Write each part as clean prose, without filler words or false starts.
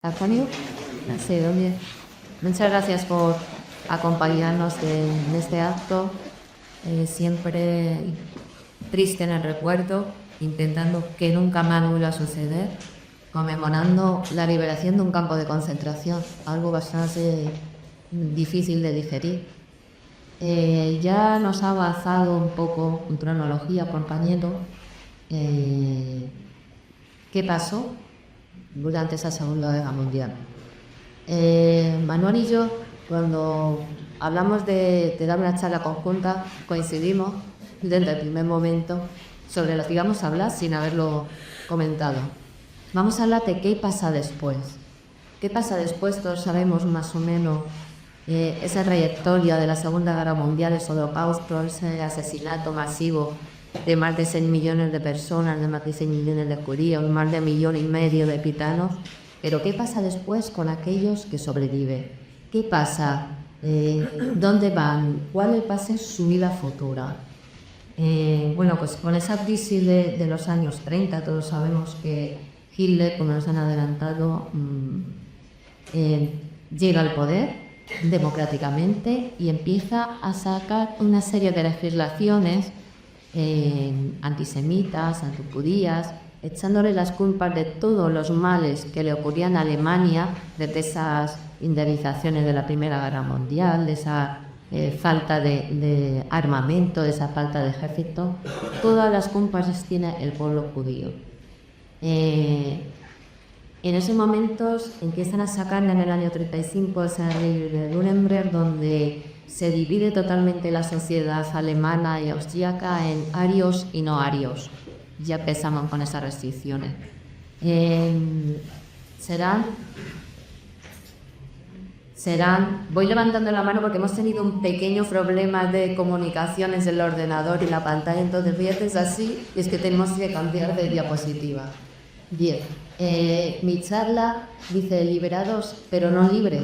Antonio, sí, bien. Muchas gracias por acompañarnos en este acto, siempre triste en el recuerdo, intentando que nunca más vuelva a suceder, conmemorando la liberación de un campo de concentración, algo bastante difícil de digerir. Ya nos ha avanzado un poco en cronología, compañero, qué pasó durante esa Segunda Guerra Mundial. Manuel y yo, cuando hablamos de dar una charla conjunta, coincidimos desde el primer momento sobre lo que íbamos a hablar sin haberlo comentado. Vamos a hablar de qué pasa después. ¿Qué pasa después? Todos sabemos más o menos esa trayectoria de la Segunda Guerra Mundial, ese holocausto, ese asesinato masivo de más de 6 millones de personas, de más de 6 millones de judíos, más de 1,5 millones de gitanos. Pero ¿qué pasa después con aquellos que sobreviven? ¿Qué pasa? ¿Dónde van? ¿Cuál va a ser su vida futura? Bueno, pues con esa crisis de los años 30, todos sabemos que Hitler, como nos han adelantado, llega al poder democráticamente y empieza a sacar una serie de legislaciones antisemitas, antijudías, echándole las culpas de todos los males que le ocurrían a Alemania, desde esas indemnizaciones de la Primera Guerra Mundial, de esa falta de armamento, de esa falta de ejército. Todas las culpas las tiene el pueblo judío. En esos momentos empiezan a sacar en el año 35 esa ley de Nuremberg, donde se divide totalmente la sociedad alemana y austríaca en arios y no arios. Ya empezamos con esas restricciones. Voy levantando la mano porque hemos tenido un pequeño problema de comunicaciones en el ordenador y la pantalla, entonces fíjate, así, y es que tenemos que cambiar de diapositiva. Bien, mi charla dice liberados, pero no libres.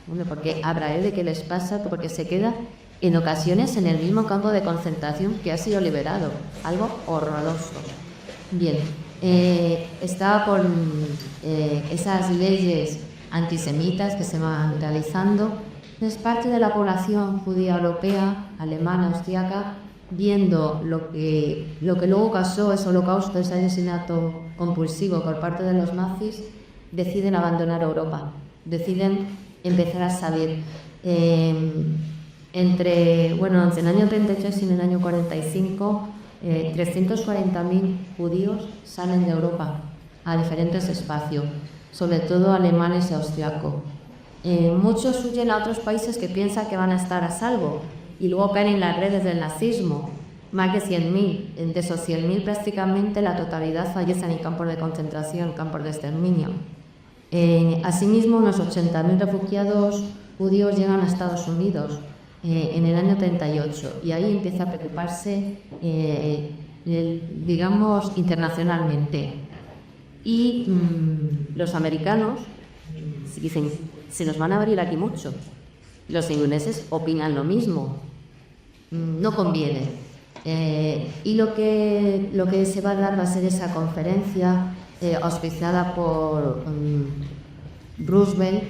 Bueno, porque habrá de qué les pasa, porque se queda en ocasiones en el mismo campo de concentración que ha sido liberado. Algo horroroso. Bien, estaba con esas leyes antisemitas que se van realizando. Es parte de la población judía europea, alemana, austríaca, viendo lo que luego causó ese holocausto, ese asesinato compulsivo por parte de los nazis, deciden abandonar Europa, deciden empezar a salir. Entre el año 33 y el año 45, 340.000 judíos salen de Europa a diferentes espacios, sobre todo alemanes y austriacos. Muchos huyen a otros países que piensan que van a estar a salvo y luego caen en las redes del nazismo. Más de 100.000, de esos 100.000 prácticamente la totalidad fallecen en campos de concentración, campos de exterminio. Asimismo, unos 80.000 refugiados judíos llegan a Estados Unidos en el año 38 y ahí empieza a preocuparse, digamos, internacionalmente. Y los americanos dicen, se nos van a abrir aquí mucho. Los ingleses opinan lo mismo. No conviene. Y lo que se va a dar va a ser esa conferencia auspiciada por Roosevelt.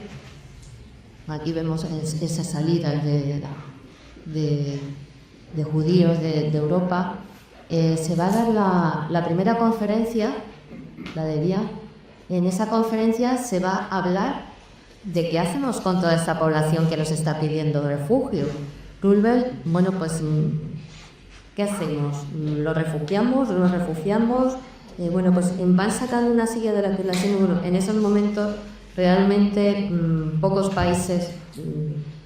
Aquí vemos esa salida de judíos de Europa. Se va a dar la primera conferencia, la de Vía. En esa conferencia se va a hablar de qué hacemos con toda esta población que nos está pidiendo refugio. Roosevelt, bueno, pues, ¿qué hacemos? ¿Los refugiamos? ¿No los refugiamos? Bueno, pues van sacando una silla de la población. Bueno, en esos momentos realmente pocos países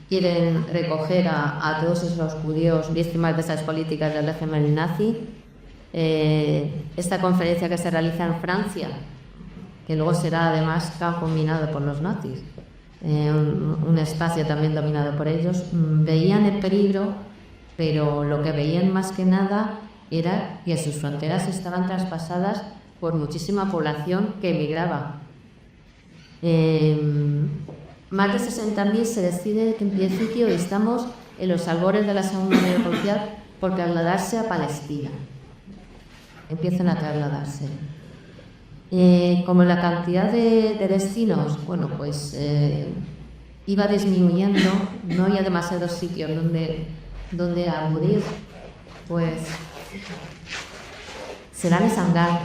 quieren recoger a todos esos judíos víctimas de esas políticas del régimen nazi. Esta conferencia que se realiza en Francia, que luego será además combinado por los nazis, un espacio también dominado por ellos, veían el peligro, pero lo que veían más que nada era que sus fronteras estaban traspasadas por muchísima población que emigraba. Más de 60.000 se decide que en principio estamos en los albores de la Segunda Guerra Mundial por trasladarse a Palestina. Empiezan a trasladarse. Como la cantidad de destinos, bueno, pues iba disminuyendo, no había demasiados sitios donde acudir, pues será en Shanghái.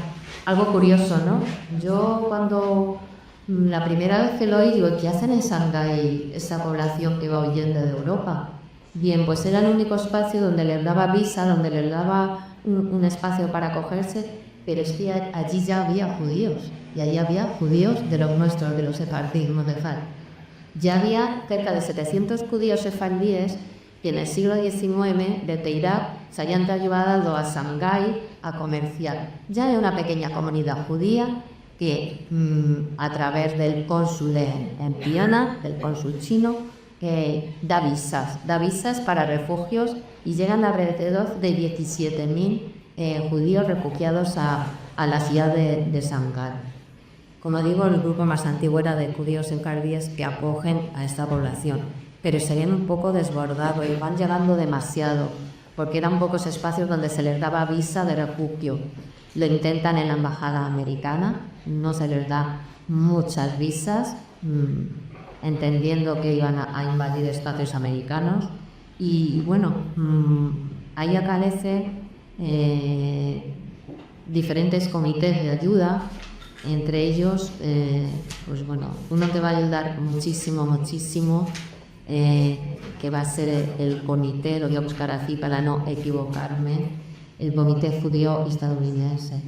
Algo curioso, ¿no? Yo cuando la primera vez que lo oí, digo, ¿qué hacen en Shanghái esa población que va huyendo de Europa? Bien, pues era el único espacio donde les daba visa, donde les daba un espacio para acogerse, pero es que allí ya había judíos, y allí había judíos de los nuestros, de los sefardíes, Modefar. Ya había cerca de 700 judíos sefardíes que en el siglo XIX desde Irak se habían trasladado a Shanghái a comerciar. Ya era una pequeña comunidad judía que a través del cónsul en Viena, del cónsul chino, da visas para refugios, y llegan alrededor de 17.000 judíos refugiados a la ciudad de Shanghái. Como digo, el grupo más antiguo era de judíos sefardíes que acogen a esta población, pero se ven un poco desbordados y van llegando demasiado, porque eran pocos espacios donde se les daba visa de refugio. Lo intentan en la embajada americana, no se les da muchas visas, entendiendo que iban a invadir espacios americanos, y bueno, ahí aparecen diferentes comités de ayuda. Entre ellos, pues bueno, uno que va a ayudar muchísimo, que va a ser el comité, lo voy a buscar aquí para no equivocarme, el Comité Judío Estadounidense.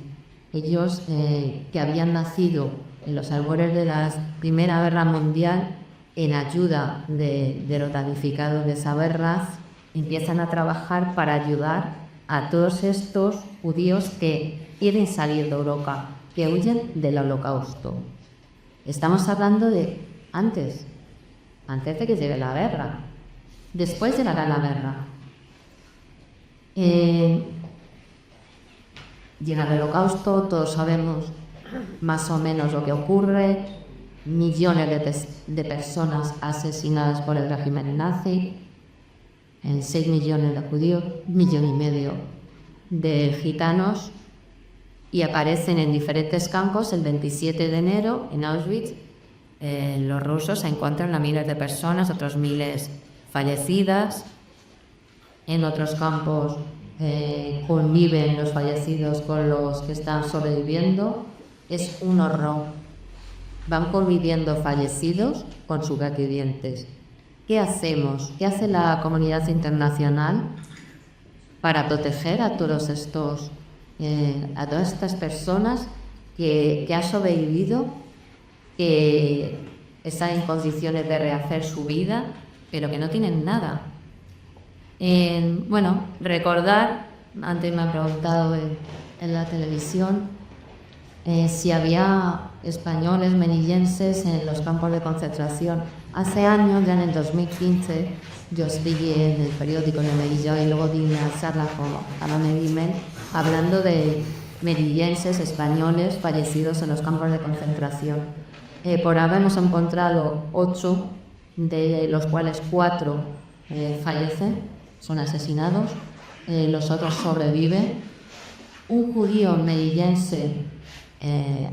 Ellos, que habían nacido en los albores de la Primera Guerra Mundial, en ayuda de los damnificados de esa guerra, empiezan a trabajar para ayudar a todos estos judíos que quieren salir de Europa, que huyen del Holocausto. Estamos hablando de antes de que llegue la guerra. Después llegará la guerra. Llega el Holocausto, todos sabemos más o menos lo que ocurre, millones de personas asesinadas por el régimen nazi, 6 millones de judíos, 1,5 millones de gitanos, y aparecen en diferentes campos. El 27 de enero en Auschwitz los rusos se encuentran a miles de personas, otros miles fallecidas. En otros campos conviven los fallecidos con los que están sobreviviendo. Es un horror. Van conviviendo fallecidos con supervivientes. ¿Qué hacemos? ¿Qué hace la comunidad internacional para proteger a todos estos a todas estas personas que han sobrevivido, que están en condiciones de rehacer su vida, pero que no tienen nada? Bueno, recordar, antes me han preguntado en la televisión si había españoles melillenses en los campos de concentración. Hace años, ya en el 2015, yo escribí en el periódico de Melilla y luego di una charla con Ana Medimel hablando de melillenses españoles fallecidos en los campos de concentración. Por ahora hemos encontrado 8, de los cuales 4 fallecen, son asesinados, los otros sobreviven. Un judío melillense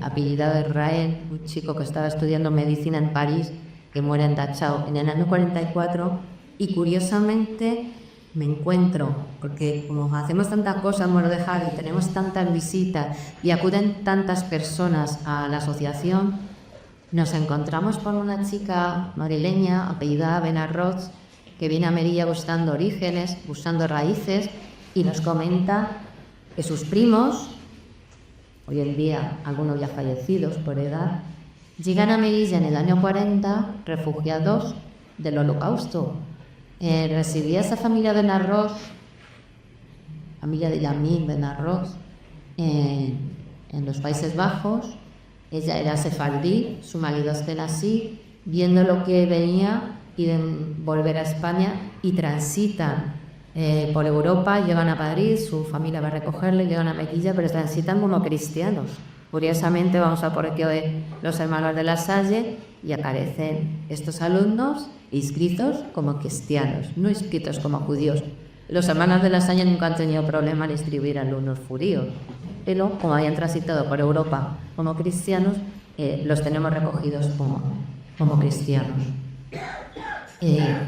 apellidado Israel, un chico que estaba estudiando medicina en París, que muere en Dachau en el año 44, y curiosamente me encuentro, porque como hacemos tantas cosas en Mordejai y tenemos tantas visitas y acuden tantas personas a la asociación, nos encontramos con una chica madrileña apellidada Benarroz, que viene a Melilla buscando orígenes, buscando raíces, y nos comenta que sus primos, hoy en día algunos ya fallecidos por edad, llegan a Melilla en el año 40, refugiados del Holocausto. Residía esa familia Benarroz, familia de Yamil Benarroz, en los Países Bajos. Ella era sefardí, su marido es así, viendo lo que venía, quieren volver a España y transitan por Europa, llegan a París, su familia va a recogerle, llegan a Melilla, pero transitan como cristianos. Curiosamente vamos a por aquí hoy los hermanos de La Salle y aparecen estos alumnos inscritos como cristianos, no inscritos como judíos. Los hermanos de La Salle nunca han tenido problema en inscribir alumnos judíos. pero como habían transitado por Europa como cristianos, los tenemos recogidos como cristianos.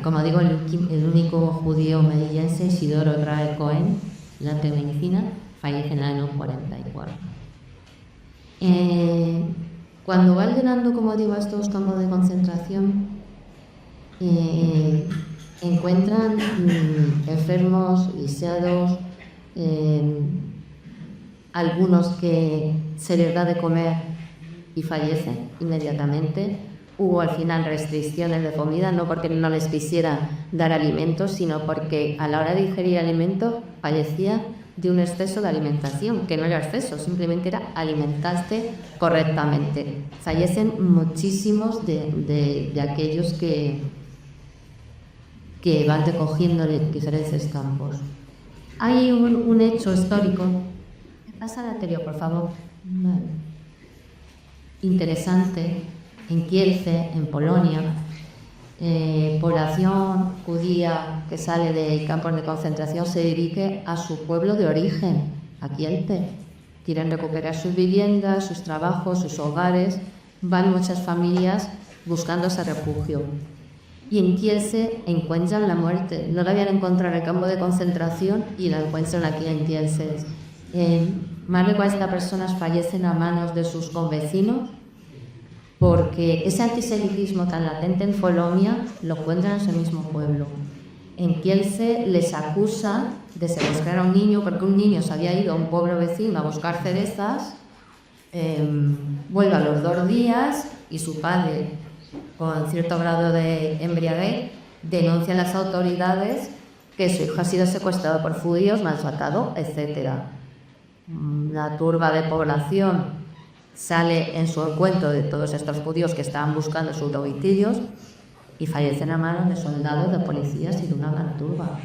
Como digo, el único judío melillense, Isidoro Israel Cohen, la medicina, fallece en el año 44. Cuando van llenando, como digo, estos campos de concentración, encuentran enfermos, lisiados, algunos que se les da de comer y fallecen inmediatamente. Hubo al final restricciones de comida, no porque no les quisiera dar alimentos, sino porque a la hora de digerir alimentos fallecía de un exceso de alimentación, que no era exceso, simplemente era alimentarse correctamente. Fallecen muchísimos de aquellos que van recogiendo diferentes campos. Hay un hecho histórico. Pasa al anterior, por favor. Vale. Interesante. En Kielce, en Polonia, población judía que sale de campos de concentración se dirige a su pueblo de origen, a Kielce. Quieren recuperar sus viviendas, sus trabajos, sus hogares. Van muchas familias buscando ese refugio. Y en Kielce encuentran la muerte. No la habían encontrado en el campo de concentración y la encuentran aquí en Kielce. Más de 40 personas fallecen a manos de sus convecinos porque ese antisemitismo tan latente en Polonia lo encuentran en ese mismo pueblo. En Kielce les acusan de secuestrar a un niño porque un niño se había ido a un pueblo vecino a buscar cerezas, vuelve a los 2 días y su padre, con cierto grado de embriaguez, denuncia a las autoridades que su hijo ha sido secuestrado por judíos, maltratado, etc. La turba de población sale en su encuentro de todos estos judíos que estaban buscando sus domicilios y fallecen a manos de soldados, de policías y de una gran turba.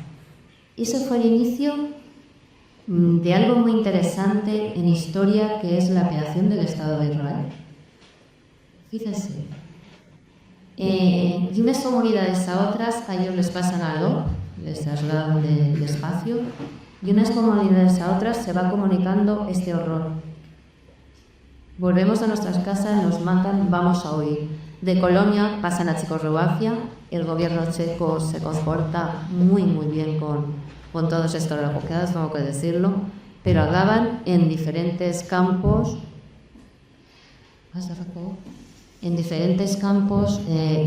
Y ese fue el inicio de algo muy interesante en historia, que es la creación del Estado de Israel. Fíjense, de unas comunidades a otras, a ellos les pasan algo, les trasladan de espacio, y unas comunidades a otras se va comunicando este horror. Volvemos a nuestras casas, nos matan, vamos a huir. De Colonia pasan a Checoslovaquia, el gobierno checo se comporta muy bien con todos estos refugiados, tengo que decirlo, pero acaban en diferentes campos,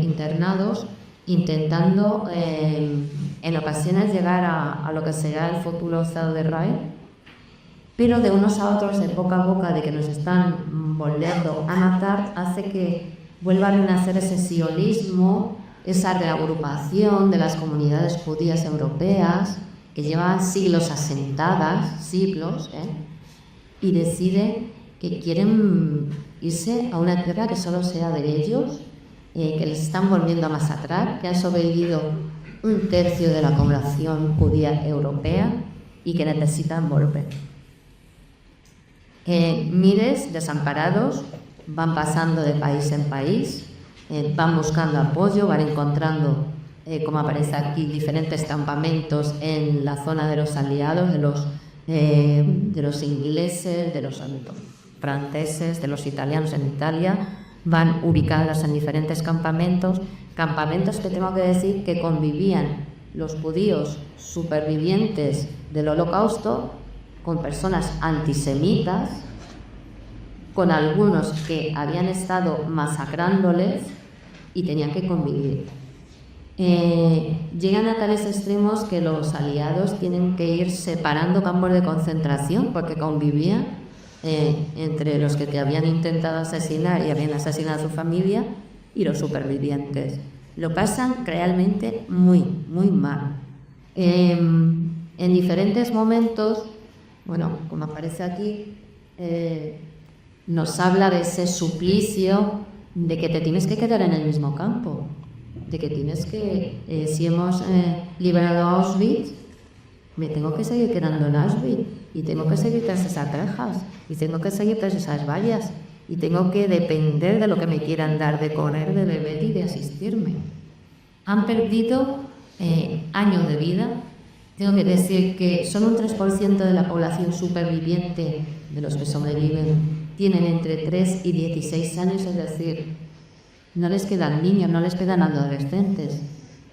internados, intentando en ocasiones llegar a lo que será el futuro Estado de Israel, pero de unos a otros, de boca a boca, de que nos están volviendo a matar, hace que vuelva a renacer ese sionismo, esa reagrupación de las comunidades judías europeas, que llevan siglos asentadas, y deciden que quieren irse a una tierra que solo sea de ellos, que les están volviendo a masacrar, que han sobrevivido 1/3 de la población judía europea y que necesitan volver. Miles desamparados van pasando de país en país, van buscando apoyo, van encontrando, como aparece aquí, diferentes campamentos en la zona de los aliados, de los ingleses, de los franceses, de los italianos en Italia. Van ubicadas en diferentes campamentos que tengo que decir que convivían los judíos supervivientes del Holocausto con personas antisemitas, con algunos que habían estado masacrándoles y tenían que convivir. Llegan a tales extremos que los aliados tienen que ir separando campos de concentración porque convivían entre los que te habían intentado asesinar y habían asesinado a su familia y los supervivientes. Lo pasan realmente muy mal. En diferentes momentos, bueno, como aparece aquí, nos habla de ese suplicio de que te tienes que quedar en el mismo campo, de que tienes que, si hemos liberado a Auschwitz, me tengo que seguir quedando en Auschwitz y tengo que seguir tras esas rejas y tengo que seguir tras esas vallas y tengo que depender de lo que me quieran dar de comer, de beber y de asistirme. Han perdido años de vida, tengo que decir que solo un 3% de la población superviviente, de los que sobreviven, tienen entre 3 y 16 años, es decir, no les quedan niños, no les quedan adolescentes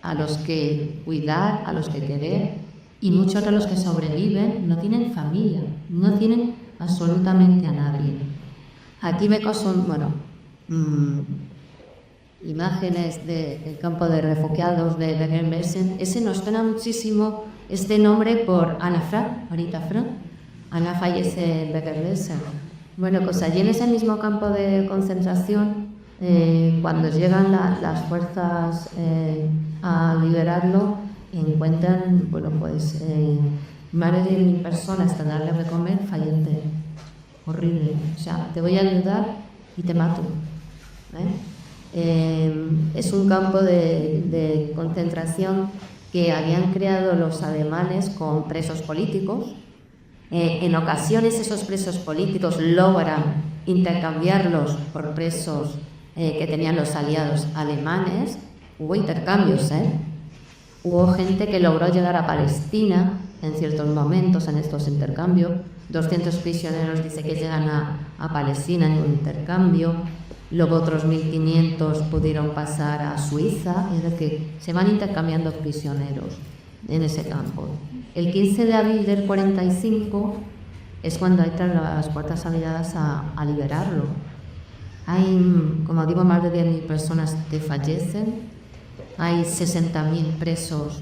a los que cuidar, a los que querer, y muchos de los que sobreviven no tienen familia, no tienen absolutamente a nadie. Aquí me son, imágenes del campo de refugiados de Bergen-Belsen. Ese nos suena muchísimo este nombre por Anna Frank, ahorita Frank. Anna fallece en Bergen-Belsen. Bueno, pues allí en ese mismo campo de concentración, cuando llegan las fuerzas a liberarlo, encuentran, más de 10.000 personas a darle de comer, fallecen. Horrible. O sea, te voy a ayudar y te mato. Es un campo de concentración que habían creado los alemanes con presos políticos. En ocasiones esos presos políticos logran intercambiarlos por presos que tenían los aliados alemanes. Hubo intercambios, Hubo gente que logró llegar a Palestina en ciertos momentos en estos intercambios. 200 prisioneros dice que llegan a Palestina en un intercambio. Luego otros 1.500 pudieron pasar a Suiza. Es decir, se van intercambiando prisioneros en ese campo. El 15 de abril del 45 es cuando entran las fuerzas aliadas a liberarlo. Hay, como digo, más de 10.000 personas que fallecen. Hay 60.000 presos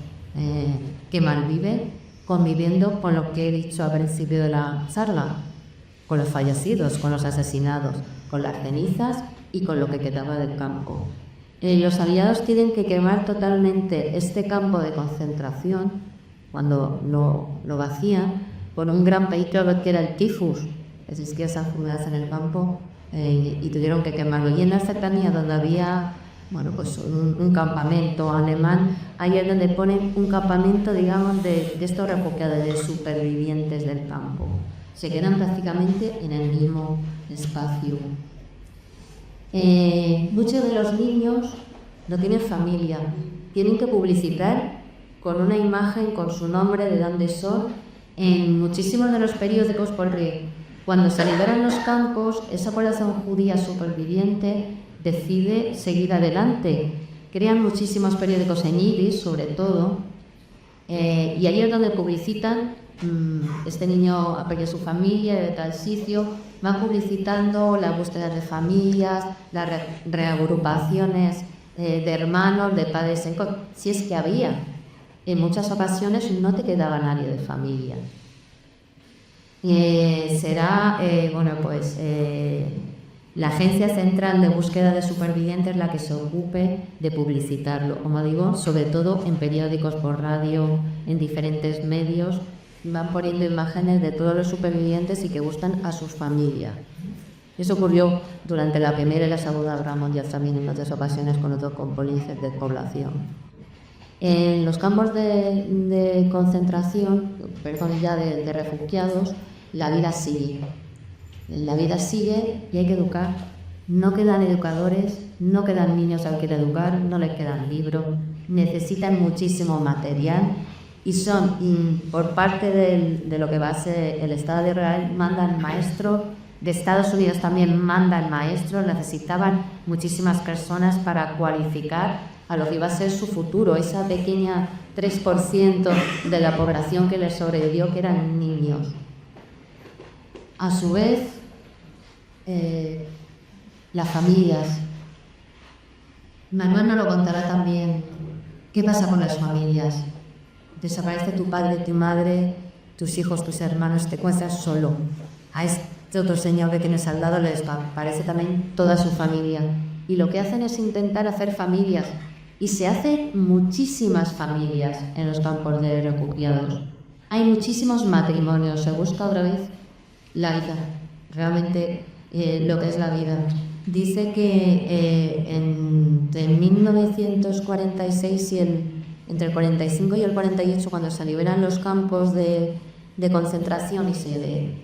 que malviven, conviviendo con lo que he dicho al principio de la charla, con los fallecidos, con los asesinados, con las cenizas y con lo que quedaba del campo. Los aliados tienen que quemar totalmente este campo de concentración cuando lo vacían por un gran peligro que era el tifus, existía esa enfermedad en el campo y tuvieron que quemarlo. Y en la cercanía donde había un campamento alemán, ahí es donde ponen un campamento, digamos, de estos refugiados, de supervivientes del campo. Se quedan prácticamente en el mismo espacio. Muchos de los niños no tienen familia, tienen que publicitar con una imagen, con su nombre, de dónde son, en muchísimos de los periódicos, porque cuando se liberan los campos, esa población judía superviviente decide seguir adelante. Crean muchísimos periódicos en yiddish, sobre todo, y ahí es donde publicitan, este niño ha perdido su familia de tal sitio, van publicitando la búsqueda de familias, las reagrupaciones de hermanos, de padres, si es que había. En muchas ocasiones no te quedaba nadie de familia. La Agencia Central de Búsqueda de Supervivientes la que se ocupe de publicitarlo, como digo, sobre todo en periódicos, por radio, en diferentes medios, van poniendo imágenes de todos los supervivientes y que buscan a sus familias. Eso ocurrió durante la Primera y la Segunda Guerra Mundial, también en otras ocasiones con otros componentes de población. En los campos de concentración, de refugiados, la vida sigue. La vida sigue y hay que educar. No quedan educadores, no quedan niños a que educar, no les quedan libros, necesitan muchísimo material y son, por parte de lo que va a ser el Estado de Israel, mandan maestros, de Estados Unidos también mandan maestros, necesitaban muchísimas personas para cualificar a lo que iba a ser su futuro, esa pequeña 3% de la población que les sobrevivió, que eran niños. A su vez, las familias. Manuel nos lo contará también. ¿Qué pasa con las familias? Desaparece tu padre, tu madre, tus hijos, tus hermanos, te encuentras solo. A este otro señor que tienes al lado le desaparece también toda su familia. Y lo que hacen es intentar hacer familias. Y se hacen muchísimas familias en los campos de refugiados. Hay muchísimos matrimonios, se busca otra vez la vida, realmente lo que es la vida. Dice que entre 1946 y entre el 45 y el 48, cuando se liberan los campos de concentración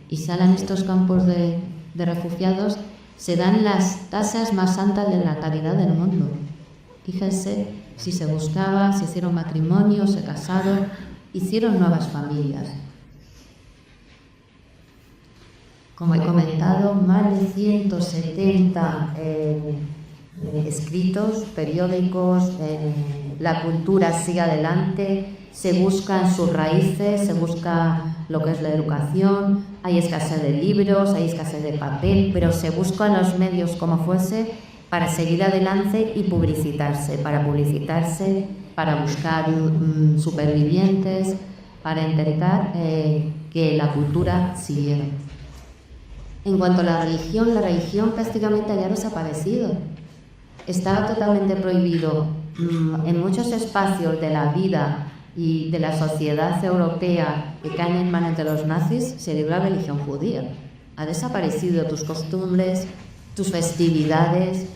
y salen estos campos de refugiados, se dan las tasas más altas de natalidad del mundo. Fíjense, si se buscaba, se hicieron matrimonios, se casaron hicieron nuevas familias. Como he comentado, más de 170 escritos, periódicos, la cultura sigue adelante, se buscan sus raíces, se busca lo que es la educación, hay escasez de libros, hay escasez de papel, pero se buscan los medios como fuese para seguir adelante y publicitarse, para buscar supervivientes, para intentar que la cultura siguiera. En cuanto a la religión prácticamente había desaparecido. Estaba totalmente prohibido en muchos espacios de la vida y de la sociedad europea que caen en manos de los nazis, se dio la religión judía. Ha desaparecido tus costumbres, tus festividades,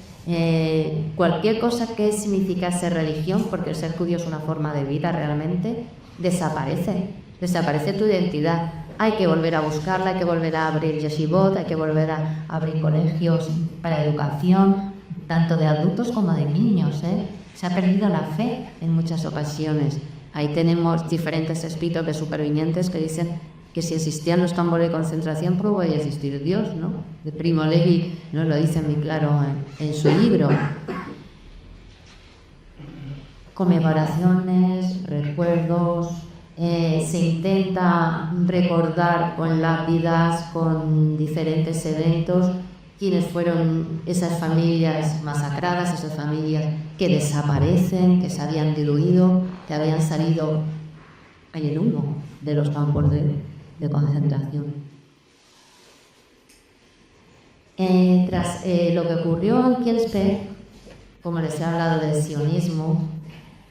cualquier cosa que significase religión, porque el ser judío es una forma de vida realmente, desaparece tu identidad. Hay que volver a buscarla, hay que volver a abrir yeshivot, hay que volver a abrir colegios para educación, tanto de adultos como de niños, Se ha perdido la fe en muchas ocasiones. Ahí tenemos diferentes escritos de supervivientes que dicen que si existían los campos de concentración, pues podía existir Dios, ¿no? De Primo Levi nos lo dice muy claro en su libro. Conmemoraciones, recuerdos, se intenta recordar con lápidas, con diferentes eventos, quiénes fueron esas familias masacradas, esas familias que desaparecen, que se habían diluido, que habían salido en el humo de los campos de concentración. Tras lo que ocurrió en Kielce, como les he hablado del sionismo,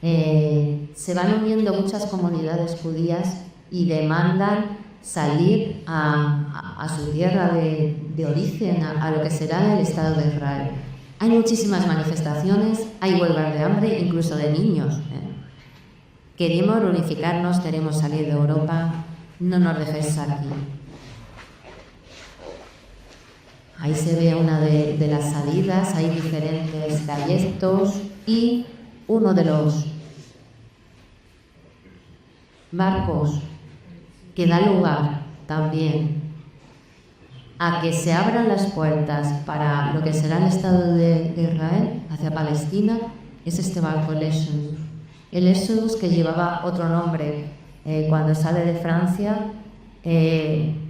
se van uniendo muchas comunidades judías y demandan salir a su tierra de origen, a lo que será el Estado de Israel. Hay muchísimas manifestaciones, hay huelgas de hambre, incluso de niños. Queremos unificarnos, queremos salir de Europa, no nos dejéis aquí. Ahí se ve una de las salidas, hay diferentes trayectos y uno de los barcos que da lugar también a que se abran las puertas para lo que será el Estado de Israel hacia Palestina es este barco, el Exodus. El Exodus, que llevaba otro nombre cuando sale de Francia,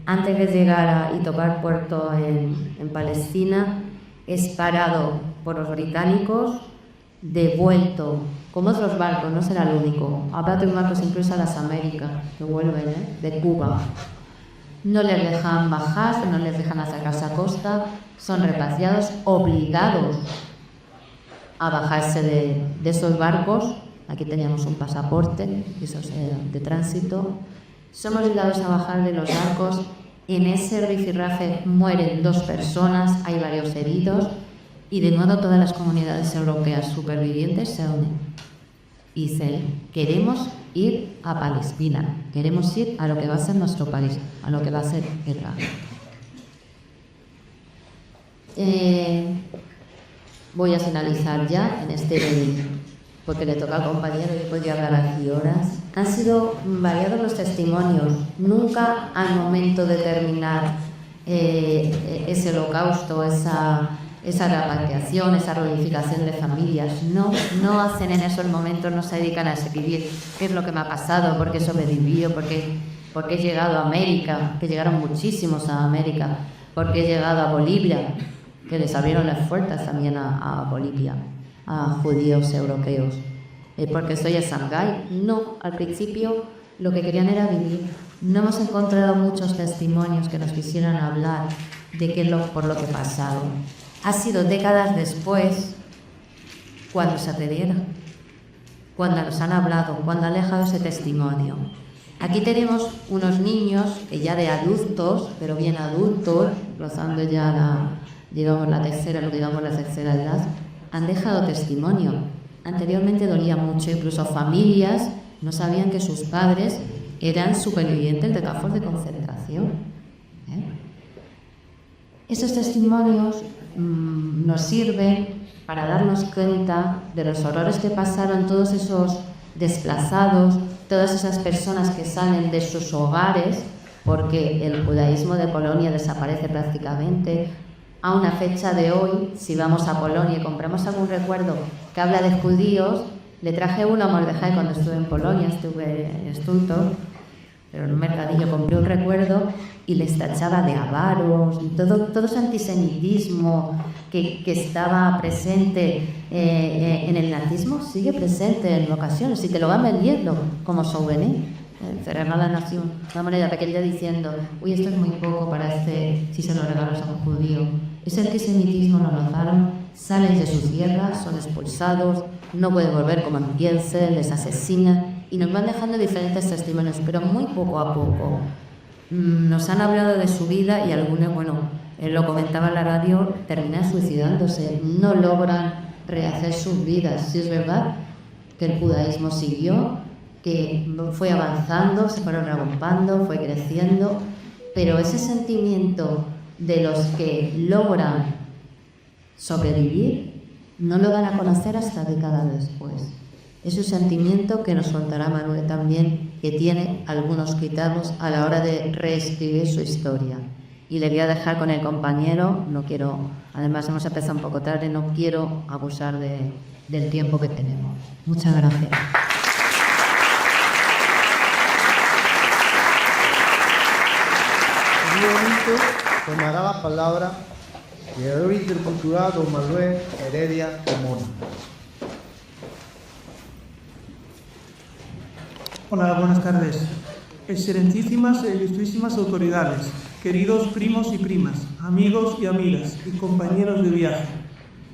antes de llegar y tocar puerto en Palestina, es parado por los británicos, devuelto, como otros barcos, no será el único. Habrá otros barcos incluso a las Américas que vuelven de Cuba. No les dejan bajar, no les dejan acercarse a costa, son repatriados, obligados a bajarse de esos barcos. Aquí teníamos un pasaporte, esos de tránsito. Somos obligados a bajar de los barcos. En ese rifirrafe mueren 2 personas, hay varios heridos. Y de nuevo todas las comunidades europeas supervivientes se unen y dicen: queremos ir a Palestina, queremos ir a lo que va a ser nuestro país, a lo que va a ser Israel. Voy a finalizar ya en este vídeo, porque le toca al compañero y podría hablar aquí horas. Han sido variados los testimonios, nunca al momento de terminar ese holocausto, esa repatriación, esa reunificación de familias. No hacen en esos momentos, no se dedican a escribir qué es lo que me ha pasado, por qué sobrevivió, por qué he llegado a América, que llegaron muchísimos a América, por qué he llegado a Bolivia, que les abrieron las puertas también a Bolivia, a judíos europeos, porque soy de Shanghái. No, al principio lo que querían era vivir. No hemos encontrado muchos testimonios que nos quisieran hablar de por lo que pasaron. Ha sido décadas después cuando se atrevieron, cuando nos han hablado, cuando han dejado ese testimonio. Aquí tenemos unos niños que ya de adultos, pero bien adultos, rozando ya la tercera edad, han dejado testimonio. Anteriormente dolía mucho, incluso familias no sabían que sus padres eran supervivientes de campos de concentración. Esos testimonios nos sirven para darnos cuenta de los horrores que pasaron todos esos desplazados, todas esas personas que salen de sus hogares, porque el judaísmo de Polonia desaparece prácticamente. A una fecha de hoy, si vamos a Polonia y compramos algún recuerdo que habla de judíos, le traje uno a Mordejai cuando estuve en Polonia, estuve en Stuttgart, pero en un mercadillo compré un recuerdo y les tachaba de avaros, todo ese antisemitismo que estaba presente en el nazismo sigue presente en ocasiones y te lo van vendiendo como souvenir. Cerrar la nación, una moneda pequeña diciendo, uy, esto es muy poco para si se lo regalas a un judío. Ese antisemitismo lo notaron, salen de su tierra, son expulsados, no pueden volver como empiecen, les asesinan y nos van dejando diferentes testimonios, pero muy poco a poco. Nos han hablado de su vida y algunos, lo comentaba en la radio, terminan suicidándose, no logran rehacer sus vidas. Sí es verdad que el judaísmo siguió, que fue avanzando, se fueron agrupando, fue creciendo, pero ese sentimiento de los que logran sobrevivir no lo van a conocer hasta décadas después. Es un sentimiento que nos contará Manuel también, que tiene algunos quitados a la hora de reescribir su historia. Y le voy a dejar con el compañero, no quiero, además hemos empezado un poco tarde, no quiero abusar del tiempo que tenemos. Muchas gracias. Tomará la palabra el director intercultural don Manuel Heredia Carmona. Hola, buenas tardes. Excelentísimas e ilustrísimas autoridades, queridos primos y primas, amigos y amigas y compañeros de viaje.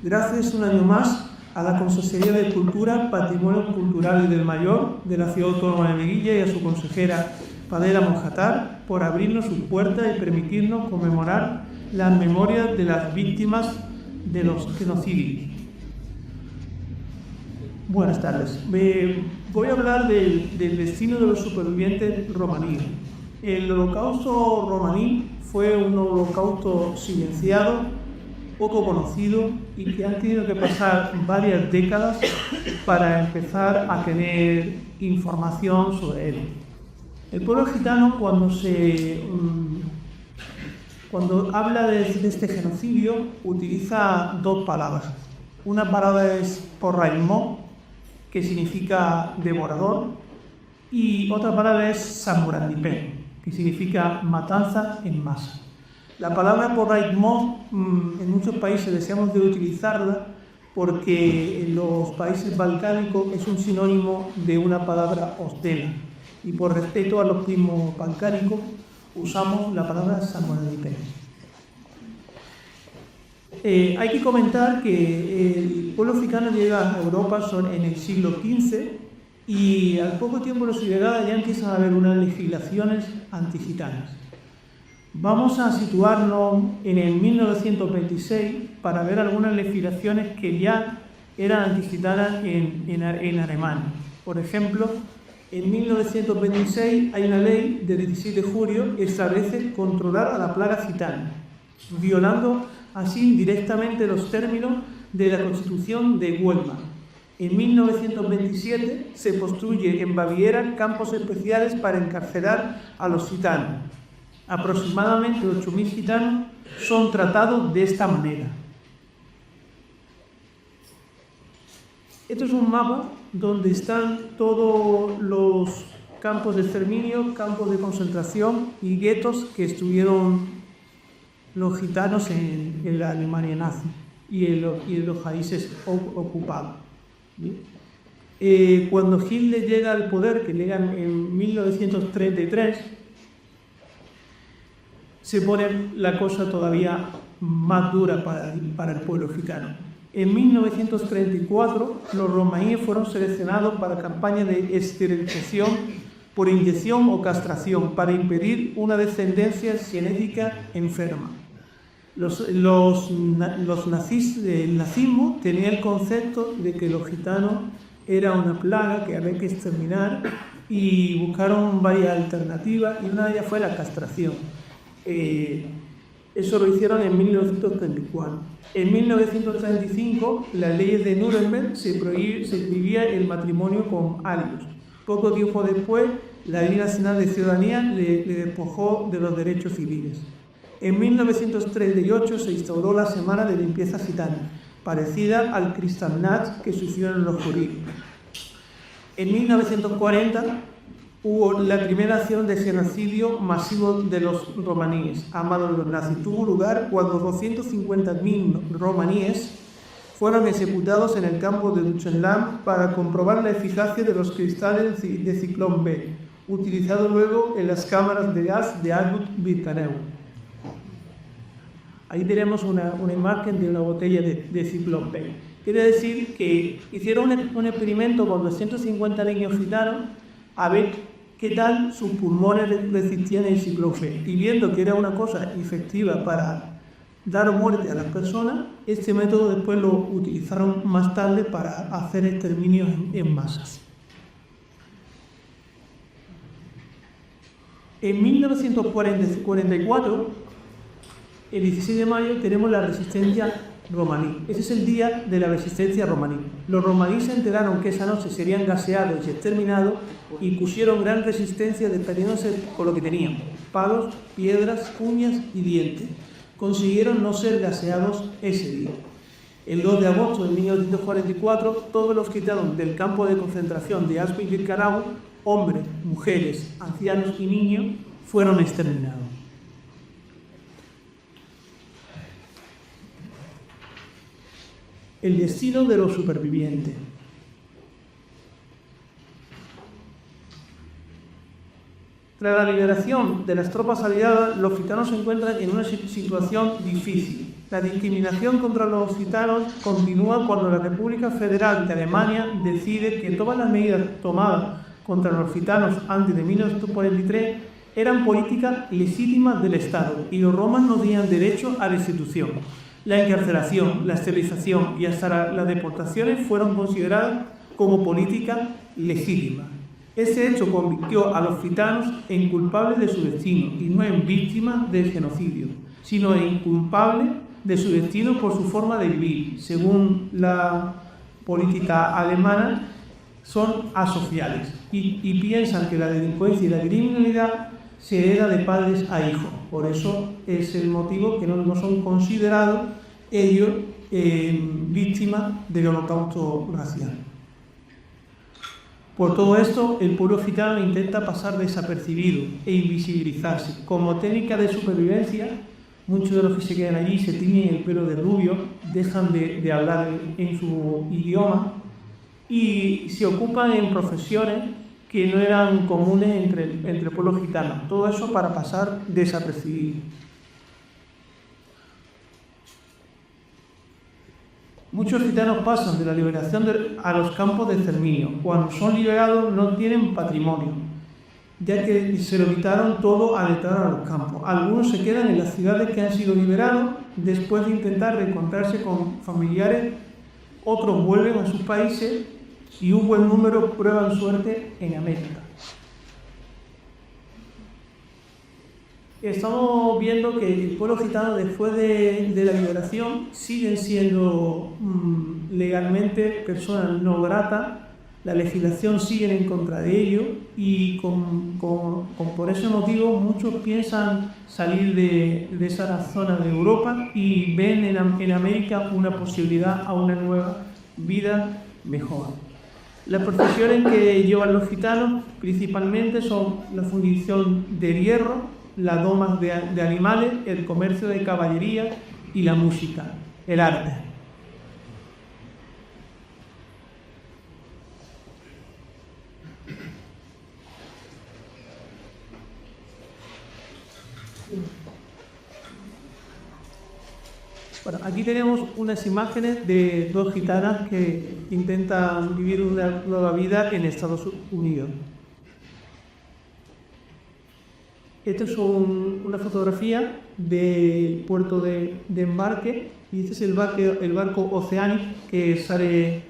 Gracias un año más a la Consejería de Cultura, Patrimonio Cultural y del Mayor de la Ciudad Autónoma de Melilla y a su consejera Padela Monjatar por abrirnos su puerta y permitirnos conmemorar las memorias de las víctimas de los genocidios. Buenas tardes. Voy a hablar del destino de los supervivientes romaníes. El holocausto romaní fue un holocausto silenciado, poco conocido y que han tenido que pasar varias décadas para empezar a tener información sobre él. El pueblo gitano, cuando habla de este genocidio, utiliza dos palabras. Una palabra es porraimó, que significa devorador, y otra palabra es samurandipé, que significa matanza en masa. La palabra porraimó en muchos países deseamos de utilizarla porque en los países balcánicos es un sinónimo de una palabra ostela. Y por respeto a los primos balcánicos, usamos la palabra samurandipé. Hay que comentar que el pueblo gitano llega a Europa en el siglo XV y al poco tiempo de su llegada ya empiezan a haber unas legislaciones antigitanas. Vamos a situarnos en el 1926 para ver algunas legislaciones que ya eran antigitanas en Alemania. Por ejemplo, en 1926 hay una ley de 16 de julio que establece controlar a la plaga gitana, violando así directamente los términos de la Constitución de Weimar. En 1927 se construye en Baviera campos especiales para encarcelar a los gitanos. Aproximadamente 8.000 gitanos son tratados de esta manera. Esto es un mapa donde están todos los campos de exterminio, campos de concentración y guetos que estuvieron los gitanos en la Alemania nazi y en los países ocupados. Cuando Hitler llega al poder, que llega en 1933, se pone la cosa todavía más dura para el pueblo gitano. En 1934, los romaníes fueron seleccionados para campañas de esterilización por inyección o castración para impedir una descendencia genética enferma. El nazismo tenía el concepto de que los gitanos eran una plaga que había que exterminar y buscaron varias alternativas y una de ellas fue la castración. Eso lo hicieron en 1934. En 1935, las leyes de Nuremberg se prohibía el matrimonio con arios. Poco tiempo después, la Ley Nacional de Ciudadanía le despojó de los derechos civiles. En 1938 se instauró la Semana de Limpieza Gitana, parecida al Kristallnacht que sucedieron los judíos. En 1940 hubo la primera acción de genocidio masivo de los romaníes a mano de los nazis. Tuvo lugar cuando 250.000 romaníes fueron ejecutados en el campo de Buchenwald para comprobar la eficacia de los cristales de ciclón B, utilizados luego en las cámaras de gas de Auschwitz-Birkenau. Ahí tenemos una imagen de una botella de ciclón B. Quiere decir que hicieron un experimento con 250 niños gitanos a ver qué tal sus pulmones resistían el ciclón B. Y viendo que era una cosa efectiva para dar muerte a las personas, este método después lo utilizaron más tarde para hacer exterminios en masas. En 1944, el 16 de mayo, tenemos la resistencia romaní. Ese es el día de la resistencia romaní. Los romaníes se enteraron que esa noche serían gaseados y exterminados y pusieron gran resistencia defendiéndose con lo que tenían: palos, piedras, uñas y dientes. Consiguieron no ser gaseados ese día. El 2 de agosto de 1944, todos los gitanos del campo de concentración de Auschwitz-Birkenau, hombres, mujeres, ancianos y niños, fueron exterminados. El destino de los supervivientes. Tras la liberación de las tropas aliadas, los gitanos se encuentran en una situación difícil. La discriminación contra los gitanos continúa cuando la República Federal de Alemania decide que todas las medidas tomadas contra los gitanos antes de 1943 eran políticas legítimas del Estado y los romanos no tenían derecho a restitución. La encarcelación, la esterilización y hasta las deportaciones fueron consideradas como políticas legítimas. Ese hecho convirtió a los gitanos en culpables de su destino y no en víctimas del genocidio, sino en culpables de su destino por su forma de vivir. Según la política alemana, son asociales y piensan que la delincuencia y la criminalidad se hereda de padres a hijos. Por eso es el motivo que no son considerados ellos víctimas del holocausto racial. Por todo esto, el pueblo gitano intenta pasar desapercibido e invisibilizarse. Como técnica de supervivencia, muchos de los que se quedan allí se tiñen el pelo de rubio, dejan de hablar en su idioma y se ocupan en profesiones que no eran comunes entre el pueblo gitano. Todo eso para pasar desapercibido. Muchos gitanos pasan de la liberación a los campos de exterminio. Cuando son liberados no tienen patrimonio, ya que se lo quitaron todo al entrar a los campos. Algunos se quedan en las ciudades que han sido liberados después de intentar reencontrarse con familiares, otros vuelven a sus países y un buen número prueban suerte en América. Estamos viendo que el pueblo gitano después de la liberación siguen siendo legalmente personas no gratas, la legislación sigue en contra de ellos y por ese motivo muchos piensan salir de esa zona de Europa y ven en América una posibilidad a una nueva vida mejor. Las profesiones que llevan los gitanos principalmente son la fundición del hierro, las domas de animales, el comercio de caballería y la música, el arte. Bueno, aquí tenemos unas imágenes de dos gitanas que intentan vivir una nueva vida en Estados Unidos. Esta es una fotografía del puerto de embarque y este es el barco Oceanic que sale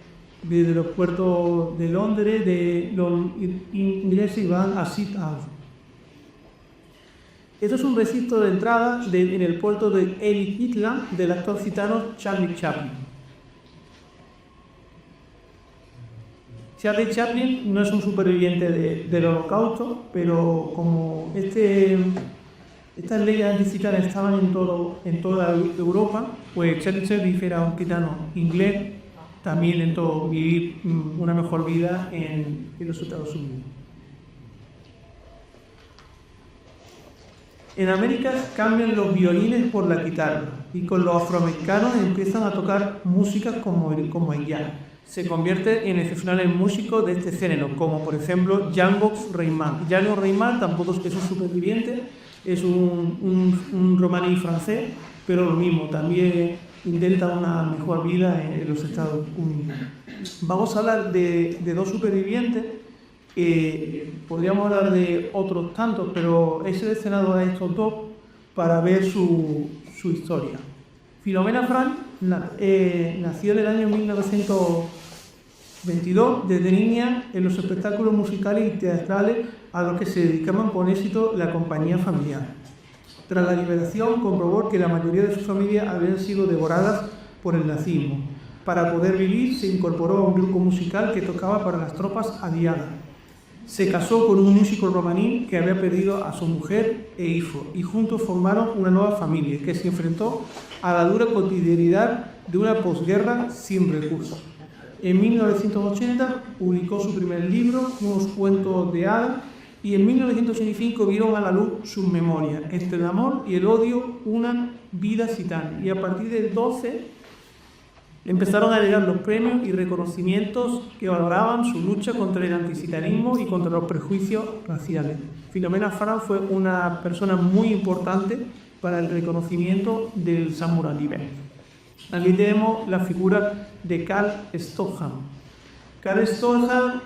desde los puertos de Londres, de los ingleses y van a Seattle. Esto es un recinto de entrada en el puerto de Ellis Island del actor gitano Charlie Chaplin. Charlie Chaplin no es un superviviente del Holocausto, pero como estas leyes antigitanas estaban en toda Europa, pues Charlie Chaplin era un gitano inglés, también intentó vivir una mejor vida en los Estados Unidos. En América cambian los violines por la guitarra y con los afroamericanos empiezan a tocar músicas como el jazz. Se convierte en excepcionales músicos de este género, como por ejemplo Django Reinhardt. Django Reinhardt tampoco es un superviviente, es un romaní francés, pero lo mismo, también intenta una mejor vida en los Estados Unidos. Vamos a hablar de dos supervivientes. Podríamos hablar de otros tantos, pero he seleccionado a estos dos para ver su historia. Filomena Frank nació en el año 1922, desde niña en los espectáculos musicales y teatrales a los que se dedicaban con éxito la compañía familiar. Tras la liberación comprobó que la mayoría de sus familias habían sido devoradas por el nazismo. Para poder vivir se incorporó a un grupo musical que tocaba para las tropas aliadas. Se casó con un músico romaní que había perdido a su mujer e hijo y juntos formaron una nueva familia que se enfrentó a la dura cotidianidad de una posguerra sin recursos. En 1980 publicó su primer libro, unos cuentos de hadas, y en 1985 vieron a la luz sus memorias, Entre el amor y el odio, una vida gitana. Y a partir del 12 empezaron a llegar los premios y reconocimientos que valoraban su lucha contra el antisitanismo y contra los prejuicios raciales. Filomena Frank fue una persona muy importante para el reconocimiento del samurái libre. Aquí tenemos la figura de Carl Stockham. Carl Stockham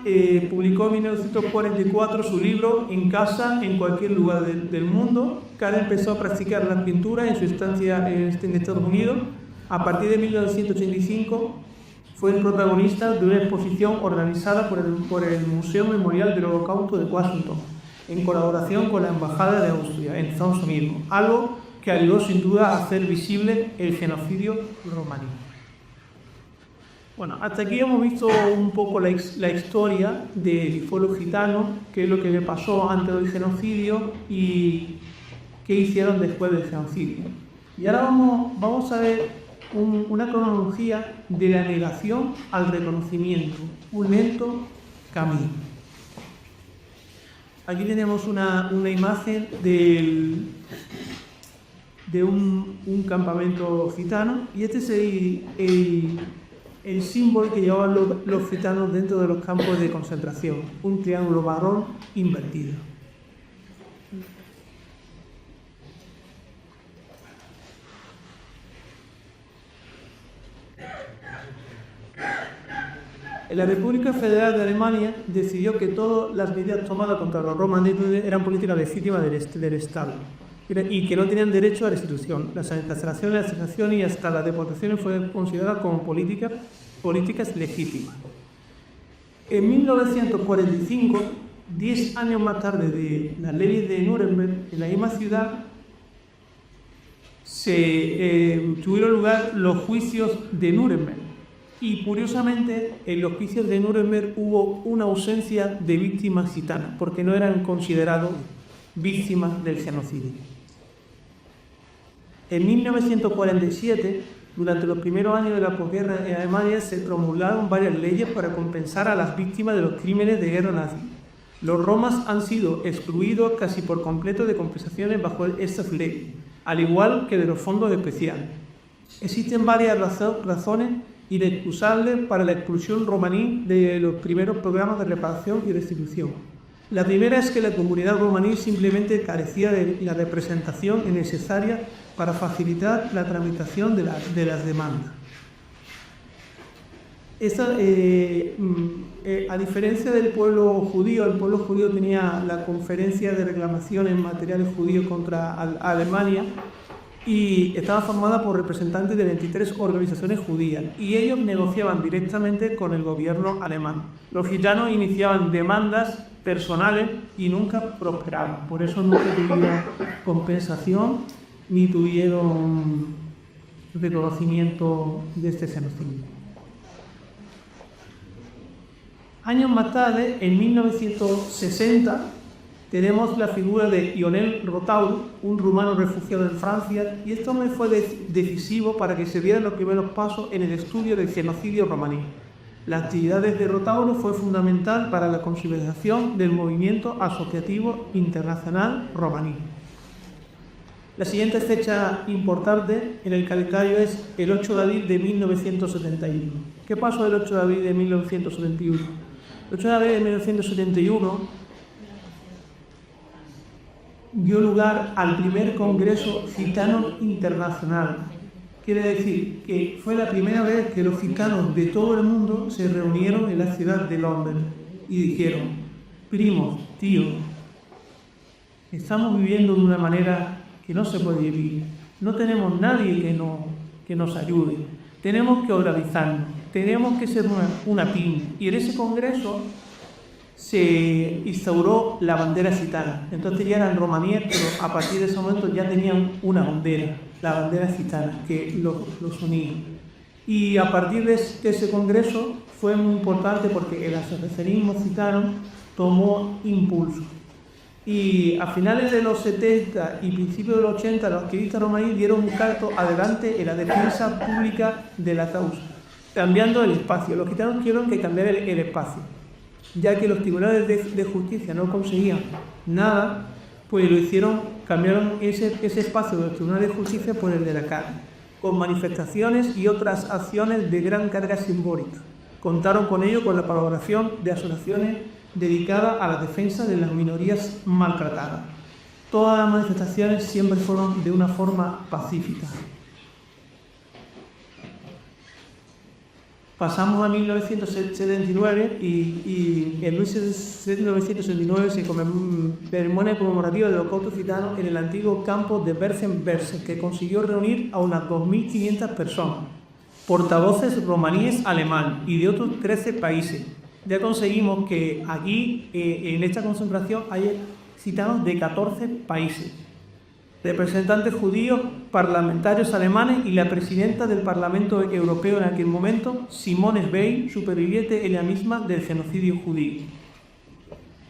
publicó en 1944 su libro En casa, en cualquier lugar del mundo. Carl empezó a practicar la pintura en su estancia en Estados Unidos. A partir de 1985 fue el protagonista de una exposición organizada por el Museo Memorial del Holocausto de Washington, en colaboración con la Embajada de Austria en Estados Unidos, algo que ayudó sin duda a hacer visible el genocidio romaní. Bueno, hasta aquí hemos visto un poco la historia del pueblo gitano, qué es lo que le pasó antes del genocidio y qué hicieron después del genocidio. Y ahora vamos a ver una cronología de la negación al reconocimiento, un lento camino. Aquí tenemos una imagen de un campamento gitano y este es el símbolo que llevaban los gitanos dentro de los campos de concentración, un triángulo marrón invertido. La República Federal de Alemania decidió que todas las medidas tomadas contra los romaníes eran políticas legítimas del Estado y que no tenían derecho a restitución. Las encarcelaciones, las asesinaciones y hasta las deportaciones fueron consideradas como políticas legítimas. En 1945, 10 años más tarde de las leyes de Nuremberg, en la misma ciudad tuvieron lugar los juicios de Nuremberg. Y curiosamente, en los juicios de Nuremberg hubo una ausencia de víctimas gitanas, porque no eran considerados víctimas del genocidio. En 1947, durante los primeros años de la posguerra en Alemania, se promulgaron varias leyes para compensar a las víctimas de los crímenes de guerra nazi. Los romas han sido excluidos casi por completo de compensaciones bajo estas leyes, al igual que de los fondos especiales. Existen varias razones inexcusables para la expulsión romaní de los primeros programas de reparación y restitución. La primera es que la comunidad romaní simplemente carecía de la representación necesaria para facilitar la tramitación de las demandas. A diferencia del pueblo judío, el pueblo judío tenía la Conferencia de Reclamaciones Materiales Judíos contra Alemania y estaba formada por representantes de 23 organizaciones judías y ellos negociaban directamente con el gobierno alemán. Los gitanos iniciaban demandas personales y nunca prosperaron. Por eso nunca tuvieron compensación ni tuvieron reconocimiento de este genocidio. Años más tarde, en 1960, tenemos la figura de Ionel Rotauru, un rumano refugiado en Francia, y esto me fue decisivo para que se dieran los primeros pasos en el estudio del genocidio romaní. Las actividades de Rotauru fue fundamental para la consolidación del movimiento asociativo internacional romaní. La siguiente fecha importante en el calendario es el 8 de abril de 1971. ¿Qué pasó el 8 de abril de 1971? El 8 de abril de 1971 dio lugar al primer Congreso Gitano Internacional. Quiere decir que fue la primera vez que los gitanos de todo el mundo se reunieron en la ciudad de Londres y dijeron: primos, tíos, estamos viviendo de una manera que no se puede vivir, no tenemos nadie que nos ayude, tenemos que organizarnos, tenemos que ser una PIN. Y en ese congreso se instauró la bandera gitana. Entonces ya eran romaníes, pero a partir de ese momento ya tenían una bandera, la bandera gitana, que los unía. Y a partir de ese congreso fue muy importante porque el asociacionismo gitano tomó impulso. Y a finales de los 70 y principios de los 80, los activistas romaníes dieron un salto adelante en la defensa pública de la causa, cambiando el espacio. Los gitanos quisieron que cambiara el espacio, ya que los tribunales de justicia no conseguían nada, pues lo hicieron, cambiaron ese espacio de los tribunales de justicia por el de la calle, con manifestaciones y otras acciones de gran carga simbólica. Contaron con ello con la colaboración de asociaciones dedicadas a la defensa de las minorías maltratadas. Todas las manifestaciones siempre fueron de una forma pacífica. Pasamos a 1979 y en 1979 se ceremonia conmemorativa del Holocausto gitano en el antiguo campo de Bergen-Belsen, que consiguió reunir a unas 2.500 personas, portavoces romaníes alemán y de otros 13 países. Ya conseguimos que aquí, en esta concentración, hay gitanos de 14 países, representantes judíos, parlamentarios alemanes y la presidenta del Parlamento Europeo en aquel momento, Simone Veil, superviviente ella misma del genocidio judío.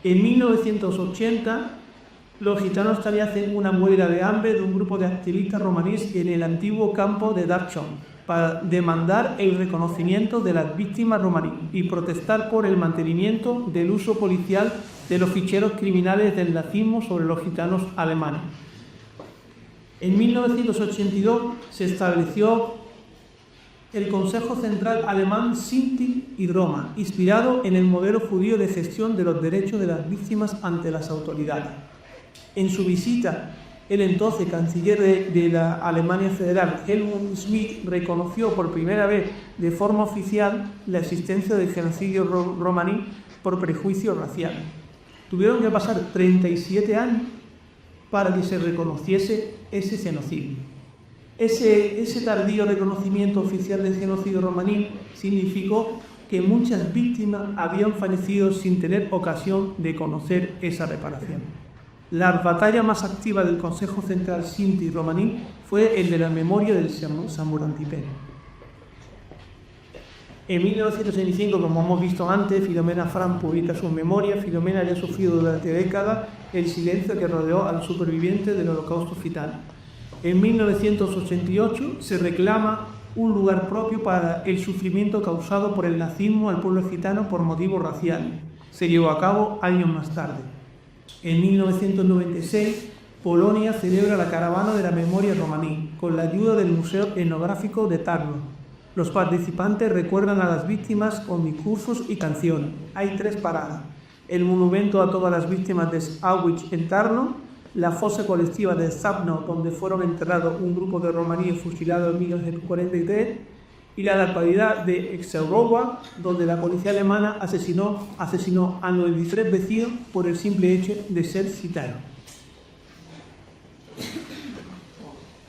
En 1980, los gitanos también hacen una huelga de hambre de un grupo de activistas romaníes en el antiguo campo de Dachau para demandar el reconocimiento de las víctimas romaníes y protestar por el mantenimiento del uso policial de los ficheros criminales del nazismo sobre los gitanos alemanes. En 1982 se estableció el Consejo Central Alemán Sinti y Roma, inspirado en el modelo judío de gestión de los derechos de las víctimas ante las autoridades. En su visita, el entonces canciller de la Alemania Federal, Helmut Schmidt, reconoció por primera vez de forma oficial la existencia del genocidio romaní por prejuicio racial. Tuvieron que pasar 37 años para que se reconociese ese genocidio. Ese tardío reconocimiento oficial del genocidio romaní significó que muchas víctimas habían fallecido sin tener ocasión de conocer esa reparación. La batalla más activa del Consejo Central Sinti romaní fue el de la memoria del Samurantipé. En 1965, como hemos visto antes, Filomena Frank publica su memoria. Filomena había sufrido durante décadas el silencio que rodeó al superviviente del Holocausto gitano. En 1988 se reclama un lugar propio para el sufrimiento causado por el nazismo al pueblo gitano por motivos raciales. Se llevó a cabo años más tarde. En 1996, Polonia celebra la Caravana de la Memoria Romaní, con la ayuda del Museo Etnográfico de Tarnów. Los participantes recuerdan a las víctimas con discursos y canciones. Hay 3 paradas: el monumento a todas las víctimas de Auschwitz en Tarnów, la fosa colectiva de Zabno, donde fueron enterrados un grupo de romaníes fusilados en 1943, y la localidad de Exerowa, donde la policía alemana asesinó a 93 vecinos por el simple hecho de ser gitanos.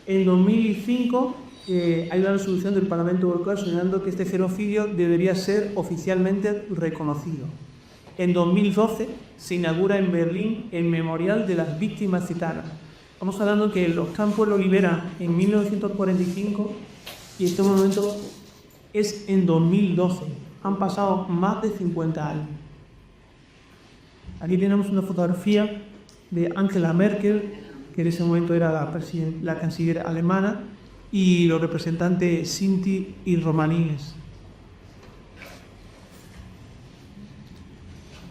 En 2005 hay una resolución del Parlamento Europeo señalando que este genocidio debería ser oficialmente reconocido. En 2012 se inaugura en Berlín el Memorial de las Víctimas Gitanas. Estamos hablando que los campos lo liberan en 1945 y este momento es en 2012. Han pasado más de 50 años. Aquí tenemos una fotografía de Angela Merkel, que en ese momento era la canciller alemana, y los representantes sinti y romaníes.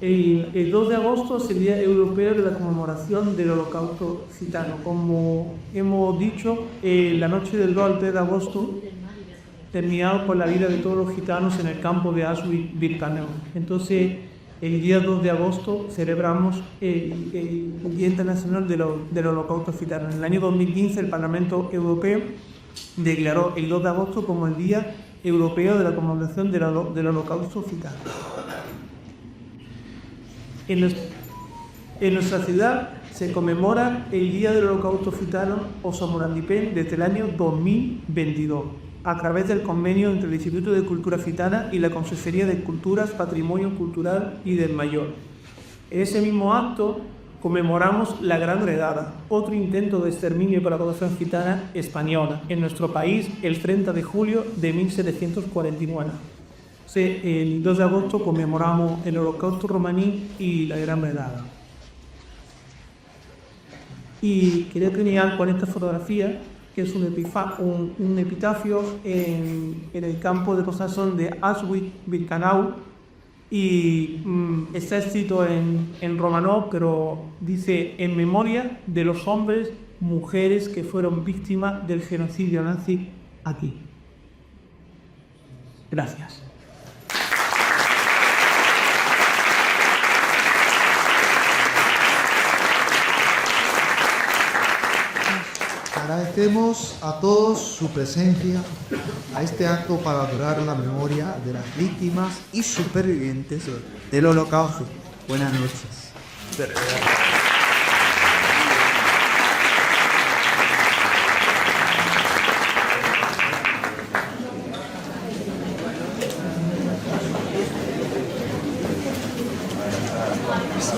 El 2 de agosto es el Día Europeo de la Conmemoración del Holocausto Gitano. Como hemos dicho, la noche del 2 al 3 de agosto, terminado por la vida de todos los gitanos en el campo de Auschwitz-Birkenau. Entonces, el día 2 de agosto celebramos el Día Internacional del Holocausto Gitano. En el año 2015, el Parlamento Europeo declaró el 2 de agosto como el Día Europeo de la Conmemoración del Holocausto Gitano. En nuestra ciudad se conmemora el Día del Holocausto Gitano o Samurandipen desde el año 2022, a través del convenio entre el Instituto de Cultura Gitana y la Consejería de Culturas, Patrimonio Cultural y del Mayor. En ese mismo acto conmemoramos la Gran Redada, otro intento de exterminio para la población gitana española en nuestro país el 30 de julio de 1749. El 2 de agosto conmemoramos el Holocausto romaní y la Gran Redada. Y quería terminar con esta fotografía, que es un epitafio en el campo de concentración de Auschwitz-Birkenau, y está escrito en romano, pero dice: en memoria de los hombres, mujeres que fueron víctimas del genocidio nazi aquí. Gracias. Agradecemos a todos su presencia a este acto para adorar la memoria de las víctimas y supervivientes del Holocausto. Buenas noches. Sí,